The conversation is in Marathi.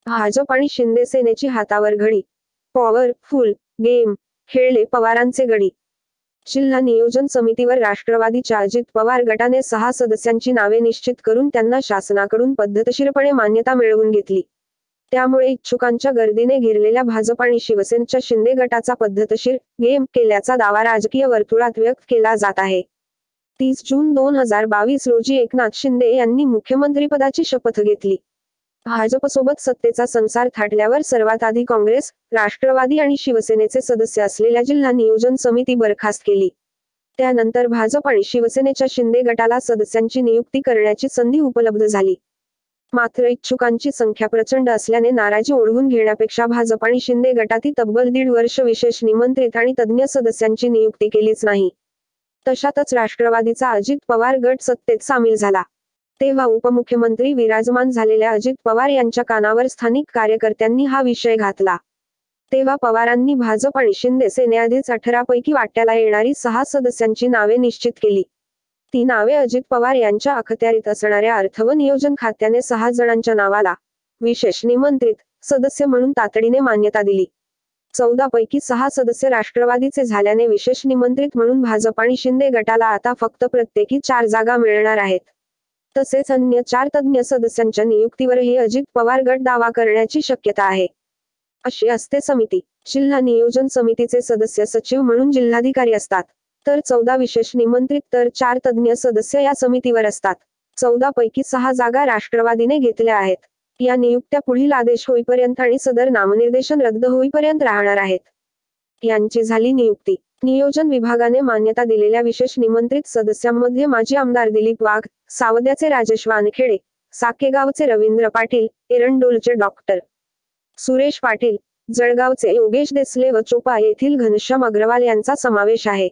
भाजप आणि शिंदे सेनेची हातावर घडी. पॉवरफुल गेम खेळले पवारांचे गडी. जिल्हा नियोजन समितीवर राष्ट्रवादीच्या अजित पवार गटाने 6 सदस्यांची नावे निश्चित करून त्यांना शासनाकडून पद्धतशीरपणे मान्यता मिळवून घेतली. त्यामुळे इच्छुकांच्या गर्दीने घेरलेल्या भाजप आणि शिवसेनेच्या शिंदे गटाचा पद्धतशीर गेम केल्याचा दावा राजकीय वर्तुळात व्यक्त केला जात आहे. 30 जून 2022 रोजी एकनाथ शिंदे यांनी मुख्यमंत्रीपदाची शपथ घेतली. भाजपसोबत सत्तेचा संसार थाटल्यावर सर्वात आधी काँग्रेस, राष्ट्रवादी आणि शिवसेनेचे सदस्य असलेल्या जिल्हा नियोजन समिती बरखास्त केली. त्यानंतर भाजप आणि शिवसेनेच्या शिंदे गटाला सदस्यांची नियुक्ती करण्याची संधी उपलब्ध झाली. मात्र इच्छुकांची संख्या प्रचंड असल्याने नाराजी ओढवून घेण्यापेक्षा भाजप आणि शिंदे गटातील तब्बल 1.5 वर्ष विशेष निमंत्रित आणि तज्ज्ञ सदस्यांची नियुक्ती केलीच नाही. तशातच राष्ट्रवादीचा अजित पवार गट सत्तेत सामील झाला. तेव्हा उपमुख्यमंत्री विराजमान झालेल्या अजित पवार यांच्या कानावर स्थानिक कार्यकर्त्यांनी हा विषय घातला. तेव्हा पवारांनी भाजप आणि शिंदे सेनेआधीच 18 पैकी वाट्याला येणारी 6 सदस्यांची नावे निश्चित केली. ती नावे अजित पवार यांच्या अखत्यारीत असणाऱ्या अर्थ व नियोजन खात्याने 6 जणांच्या नावाला विशेष निमंत्रित सदस्य म्हणून तातडीने मान्यता दिली. 14 पैकी 6 सदस्य राष्ट्रवादीचे झाल्याने विशेष निमंत्रित म्हणून भाजप आणि शिंदे गटाला आता फक्त प्रत्येकी 4 जागा मिळणार आहेत. तसेच अन्य 4 तज्ज्ञ सदस्यांच्या नियुक्तीवरही अजित पवार गट दावा करण्याची शक्यता आहे. अशी असते समिती. जिल्हा नियोजन समितीचे सदस्य सचिव म्हणून जिल्हाधिकारी असतात. तर 14 विशेष निमंत्रित तर 4 तज्ज्ञ सदस्य या समितीवर असतात. 14 पैकी 6 जागा राष्ट्रवादीने घेतल्या आहेत. या नियुक्त्या पुढील आदेश होईपर्यंत आणि सदर नामनिर्देशन रद्द होईपर्यंत राहणार आहेत. यांची झाली नियुक्ती. नियोजन विभागाने मान्यता दिलेल्या विशेष निमंत्रित सदस्यांमध्ये माजी आमदार दिलीप वाघ, सावद्याचे राजेश वानखेडे, साकेगावचे रवींद्र पाटील, एरंडोलचे डॉ. सुरेश पाटील, जळगावचे योगेश देसले व चोपा येथील घनश्याम अग्रवाल यांचा समावेश आहे.